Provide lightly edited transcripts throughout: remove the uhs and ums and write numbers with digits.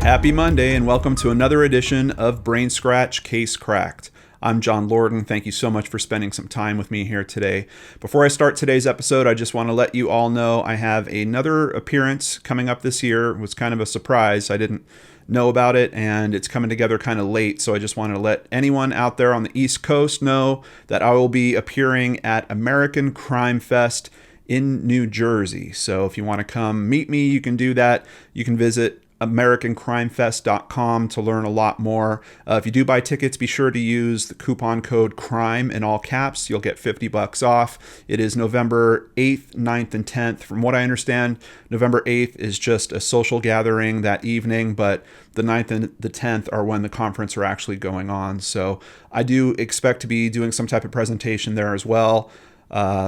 Happy Monday and welcome to another edition of Brain Scratch Case Cracked. I'm John Lorden. Thank you so much for spending some time with me here today. Before I start today's episode, I just want to let you all know I have another appearance coming up this year. It was kind of a surprise. I didn't know about it and it's coming together kind of late, so I just wanted to let anyone out there on the East Coast know that I will be appearing at American Crime Fest in New Jersey. So if you want to come meet me, you can do that. You can visit americancrimefest.com to learn a lot more. If you do buy tickets, be sure to use the coupon code CRIME in all caps. You'll get $50 off. It is November 8th, 9th, and 10th. From what I understand, November 8th is just a social gathering that evening, but the 9th and the 10th are when the conference are actually going on. So I do expect to be doing some type of presentation there as well.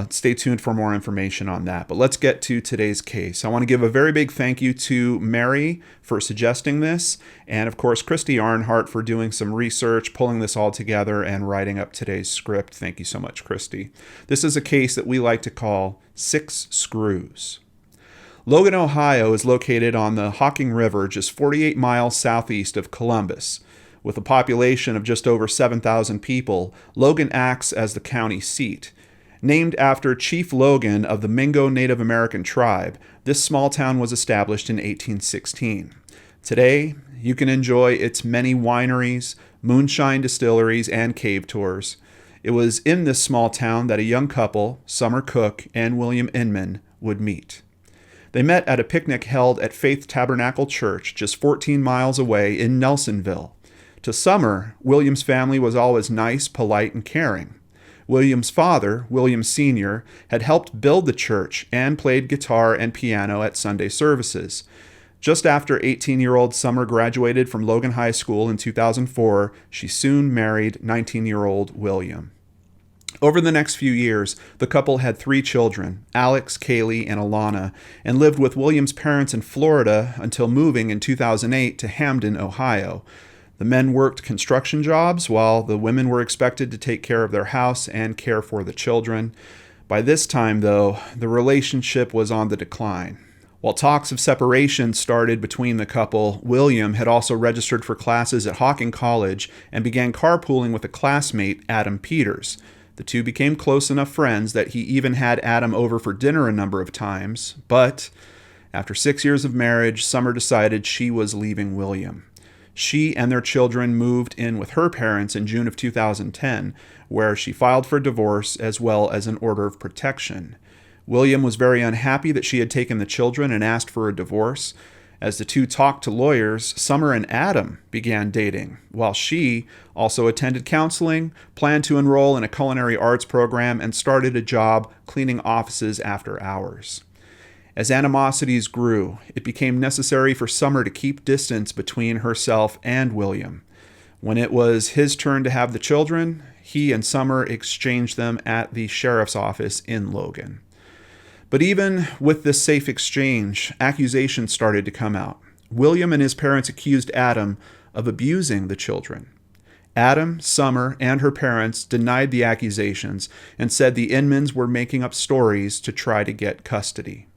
Stay tuned for more information on that. But let's get to today's case. I want to give a very big thank you to Mary for suggesting this, and of course Christy Arnhart for doing some research, pulling this all together, and writing up today's script. Thank you so much, Christy. This is a case that we like to call Six Screws. Logan, Ohio is located on the Hocking River, just 48 miles southeast of Columbus. With a population of just over 7,000 people, Logan acts as the county seat. Named after Chief Logan of the Mingo Native American tribe, this small town was established in 1816. Today, you can enjoy its many wineries, moonshine distilleries, and cave tours. It was in this small town that a young couple, Summer Cook and William Inman, would meet. They met at a picnic held at Faith Tabernacle Church, just 14 miles away in Nelsonville. To Summer, William's family was always nice, polite, and caring. William's father, William Sr., had helped build the church and played guitar and piano at Sunday services. Just after 18-year-old Summer graduated from Logan High School in 2004, she soon married 19-year-old William. Over the next few years, the couple had 3 children, Alex, Kaylee, and Alana, and lived with William's parents in Florida until moving in 2008 to Hamden, Ohio. The men worked construction jobs while the women were expected to take care of their house and care for the children. By this time, though, the relationship was on the decline. While talks of separation started between the couple, William had also registered for classes at Hocking College and began carpooling with a classmate, Adam Peters. The two became close enough friends that he even had Adam over for dinner a number of times, but after 6 years of marriage, Summer decided she was leaving William. She and their children moved in with her parents in June of 2010, where she filed for divorce as well as an order of protection. William was very unhappy that she had taken the children and asked for a divorce. As the two talked to lawyers, Summer and Adam began dating, while she also attended counseling, planned to enroll in a culinary arts program, and started a job cleaning offices after hours. As animosities grew, it became necessary for Summer to keep distance between herself and William. When it was his turn to have the children, he and Summer exchanged them at the sheriff's office in Logan. But even with this safe exchange, accusations started to come out. William and his parents accused Adam of abusing the children. Adam, Summer, and her parents denied the accusations and said the Inmans were making up stories to try to get custody.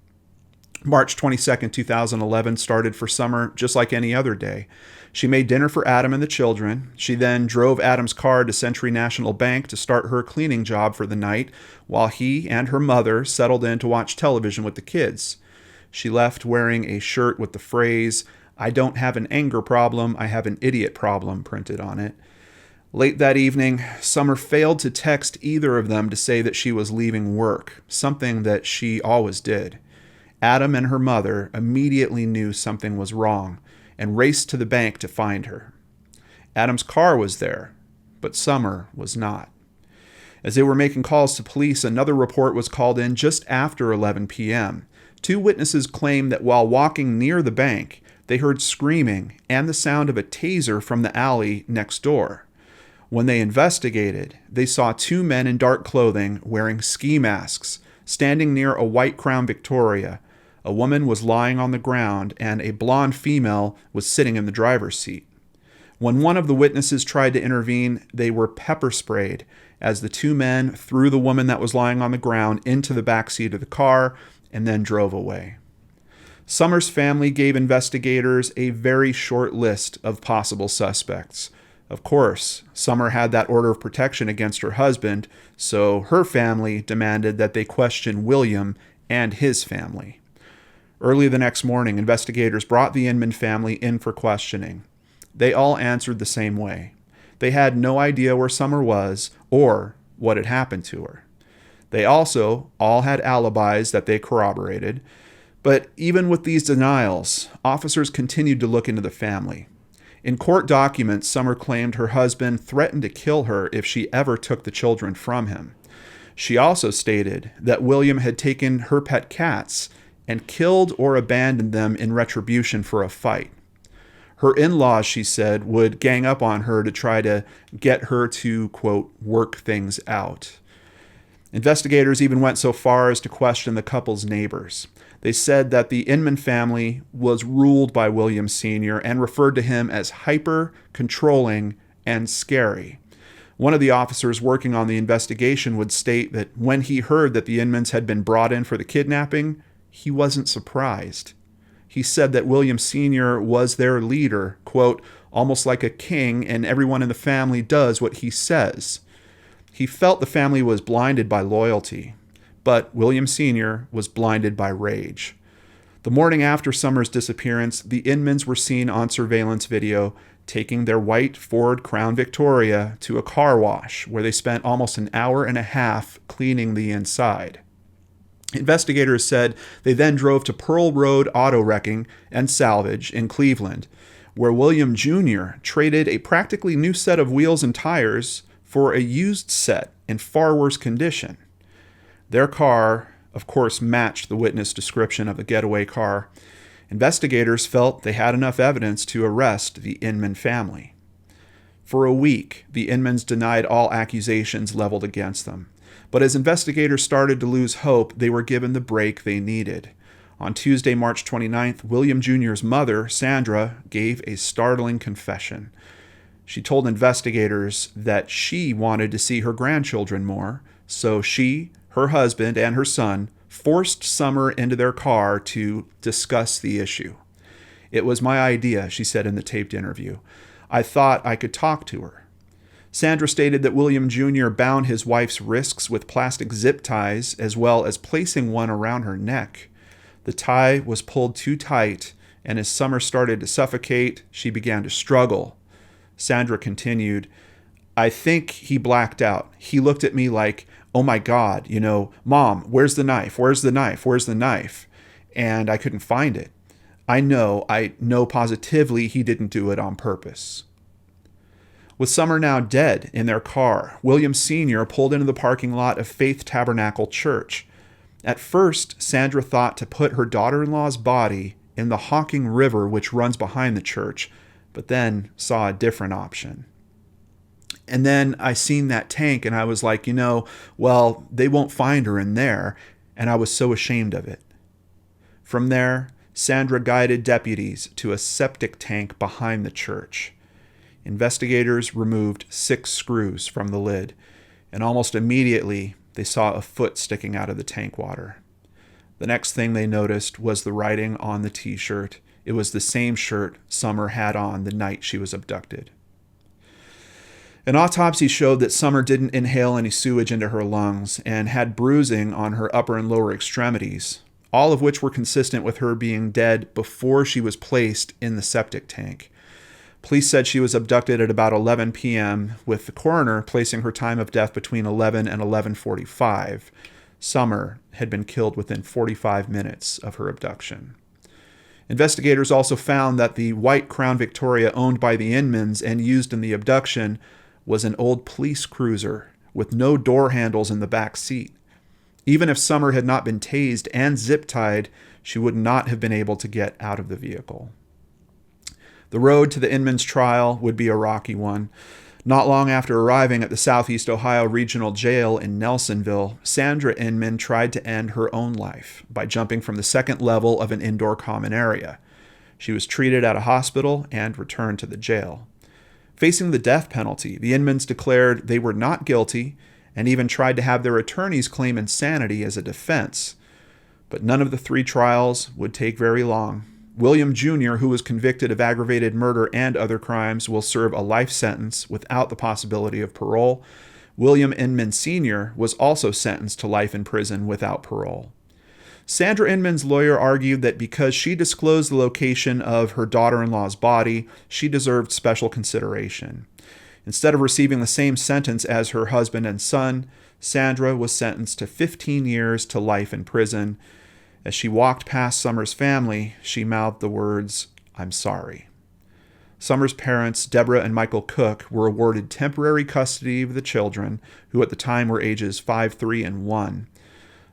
March 22, 2011 started for Summer just like any other day. She made dinner for Adam and the children. She then drove Adam's car to Century National Bank to start her cleaning job for the night, while he and her mother settled in to watch television with the kids. She left wearing a shirt with the phrase, "I don't have an anger problem, I have an idiot problem," printed on it. Late that evening, Summer failed to text either of them to say that she was leaving work, something that she always did. Adam and her mother immediately knew something was wrong and raced to the bank to find her. Adam's car was there, but Summer was not. As they were making calls to police, another report was called in just after 11 p.m. 2 witnesses claimed that while walking near the bank, they heard screaming and the sound of a taser from the alley next door. When they investigated, they saw 2 men in dark clothing wearing ski masks, standing near a white Crown Victoria. A woman was lying on the ground, and a blonde female was sitting in the driver's seat. When one of the witnesses tried to intervene, they were pepper sprayed as the 2 men threw the woman that was lying on the ground into the back seat of the car and then drove away. Summers' family gave investigators a very short list of possible suspects. Of course, Summer had that order of protection against her husband, so her family demanded that they question William and his family. Early the next morning, investigators brought the Inman family in for questioning. They all answered the same way. They had no idea where Summer was or what had happened to her. They also all had alibis that they corroborated, but even with these denials, officers continued to look into the family. In court documents, Summer claimed her husband threatened to kill her if she ever took the children from him. She also stated that William had taken her pet cats and killed or abandoned them in retribution for a fight. Her in-laws, she said, would gang up on her to try to get her to, quote, work things out. Investigators even went so far as to question the couple's neighbors. They said that the Inman family was ruled by William Sr. and referred to him as hyper, controlling, and scary. One of the officers working on the investigation would state that when he heard that the Inmans had been brought in for the kidnapping, he wasn't surprised. He said that William Sr. was their leader, quote, almost like a king, and everyone in the family does what he says. He felt the family was blinded by loyalty, but William Sr. was blinded by rage. The morning after Summer's disappearance, the Inmans were seen on surveillance video taking their white Ford Crown Victoria to a car wash where they spent almost an hour and a half cleaning the inside. Investigators said they then drove to Pearl Road Auto Wrecking and Salvage in Cleveland, where William Jr. traded a practically new set of wheels and tires for a used set in far worse condition. Their car, of course, matched the witness description of the getaway car. Investigators felt they had enough evidence to arrest the Inman family. For a week, the Inmans denied all accusations leveled against them. But as investigators started to lose hope, they were given the break they needed. On Tuesday, March 29th, William Jr.'s mother, Sandra, gave a startling confession. She told investigators that she wanted to see her grandchildren more, so she, her husband, and her son forced Summer into their car to discuss the issue. It was my idea, she said in the taped interview. I thought I could talk to her. Sandra stated that William Jr. bound his wife's wrists with plastic zip ties as well as placing one around her neck. The tie was pulled too tight, and as Summer started to suffocate, she began to struggle. Sandra continued, I think he blacked out. He looked at me like, oh my God, Mom, where's the knife? Where's the knife? Where's the knife? And I couldn't find it. I know positively he didn't do it on purpose. With Summer now dead in their car, William Sr. pulled into the parking lot of Faith Tabernacle Church. At first, Sandra thought to put her daughter-in-law's body in the Hocking River, which runs behind the church, but then saw a different option. And then I seen that tank and I was like, well, they won't find her in there. And I was so ashamed of it. From there, Sandra guided deputies to a septic tank behind the church. Investigators removed 6 screws from the lid, and almost immediately they saw a foot sticking out of the tank water. The next thing they noticed was the writing on the t-shirt. It was the same shirt Summer had on the night she was abducted. An autopsy showed that Summer didn't inhale any sewage into her lungs and had bruising on her upper and lower extremities, all of which were consistent with her being dead before she was placed in the septic tank. Police said she was abducted at about 11 p.m., with the coroner placing her time of death between 11 and 11:45. Summer had been killed within 45 minutes of her abduction. Investigators also found that the white Crown Victoria owned by the Inmans and used in the abduction was an old police cruiser with no door handles in the back seat. Even if Summer had not been tased and zip-tied, she would not have been able to get out of the vehicle. The road to the Inman's trial would be a rocky one. Not long after arriving at the Southeast Ohio Regional Jail in Nelsonville, Sandra Inman tried to end her own life by jumping from the second level of an indoor common area. She was treated at a hospital and returned to the jail. Facing the death penalty, the Inmans declared they were not guilty and even tried to have their attorneys claim insanity as a defense. But none of the 3 trials would take very long. William Jr., who was convicted of aggravated murder and other crimes, will serve a life sentence without the possibility of parole. William Inman Sr. was also sentenced to life in prison without parole. Sandra Inman's lawyer argued that because she disclosed the location of her daughter-in-law's body, she deserved special consideration. Instead of receiving the same sentence as her husband and son, Sandra was sentenced to 15 years to life in prison. As she walked past Summer's family, she mouthed the words, "I'm sorry." Summer's parents, Deborah and Michael Cook, were awarded temporary custody of the children, who at the time were ages 5, 3, and 1.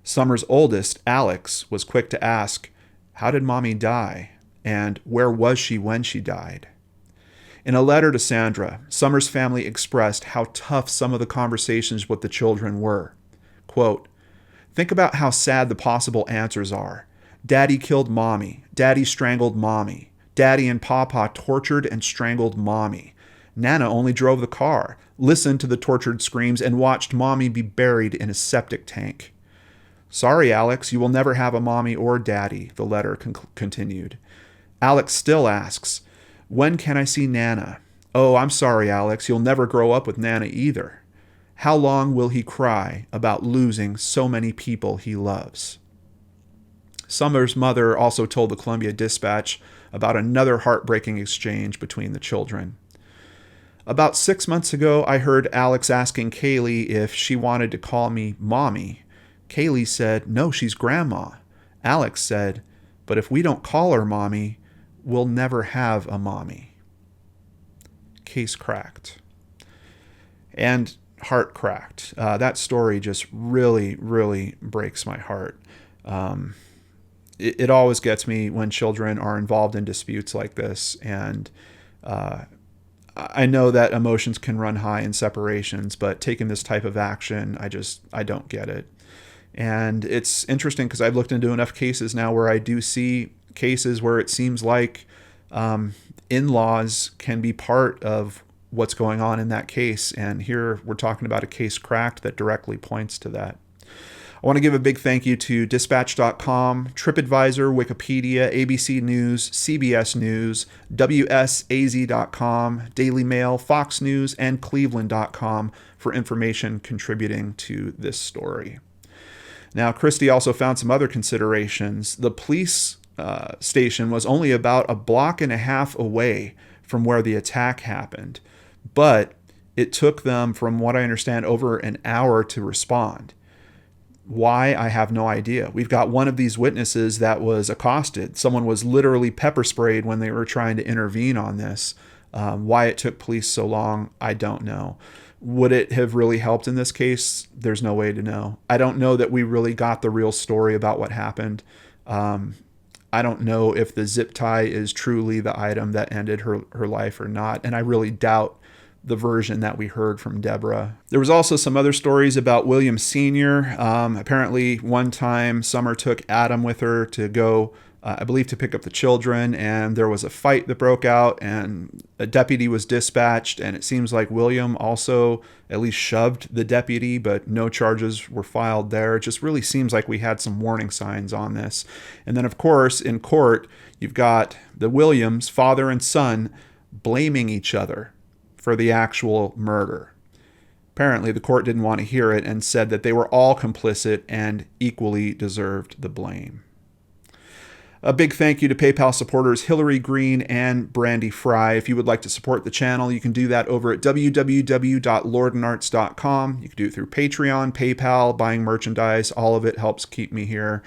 Summer's oldest, Alex, was quick to ask, "How did Mommy die? And where was she when she died?" In a letter to Sandra, Summer's family expressed how tough some of the conversations with the children were. Quote, "Think about how sad the possible answers are. Daddy killed Mommy. Daddy strangled Mommy. Daddy and Papa tortured and strangled Mommy. Nana only drove the car, listened to the tortured screams, and watched Mommy be buried in a septic tank. Sorry, Alex, you will never have a Mommy or Daddy," the letter continued. Alex still asks, "When can I see Nana? Oh, I'm sorry, Alex, you'll never grow up with Nana either. How long will he cry about losing so many people he loves?" Summer's mother also told the Columbia Dispatch about another heartbreaking exchange between the children. "About 6 months ago, I heard Alex asking Kaylee if she wanted to call me Mommy. Kaylee said, 'No, she's Grandma.' Alex said, 'But if we don't call her Mommy, we'll never have a Mommy.'" Case cracked. And heart cracked. That story just really, really breaks my heart. It always gets me when children are involved in disputes like this. And I know that emotions can run high in separations, but taking this type of action, I don't get it. And it's interesting because I've looked into enough cases now where I do see cases where it seems like in-laws can be part of what's going on in that case. And here we're talking about a case cracked that directly points to that. I want to give a big thank you to Dispatch.com, TripAdvisor, Wikipedia, ABC News, CBS News, WSAZ.com, Daily Mail, Fox News, and Cleveland.com for information contributing to this story. Now, Christy also found some other considerations. The police station was only about a block and a half away from where the attack happened, but it took them, from what I understand, over an hour to respond. Why? I have no idea. We've got one of these witnesses that was accosted. Someone was literally pepper sprayed when they were trying to intervene on this. Why it took police so long, I don't know. Would it have really helped in this case? There's no way to know. I don't know that we really got the real story about what happened. I don't know if the zip tie is truly the item that ended her life or not. And I really doubt the version that we heard from Deborah. There was also some other stories about William Sr. Apparently one time Summer took Adam with her to go, I believe, to pick up the children, and there was a fight that broke out and a deputy was dispatched, and it seems like William also at least shoved the deputy, but no charges were filed there. It just really seems like we had some warning signs on this. And then, of course, in court, you've got the Williams, father and son, blaming each other for the actual murder. Apparently, the court didn't want to hear it and said that they were all complicit and equally deserved the blame. A big thank you to PayPal supporters Hillary Green and Brandy Fry. If you would like to support the channel, you can do that over at www.lordandarts.com. You can do it through Patreon, PayPal, buying merchandise. All of it helps keep me here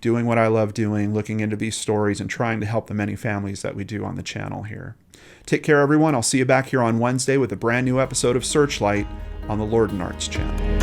doing what I love doing, looking into these stories and trying to help the many families that we do on the channel here. Take care, everyone. I'll see you back here on Wednesday with a brand new episode of Searchlight on the Lord and Arts channel.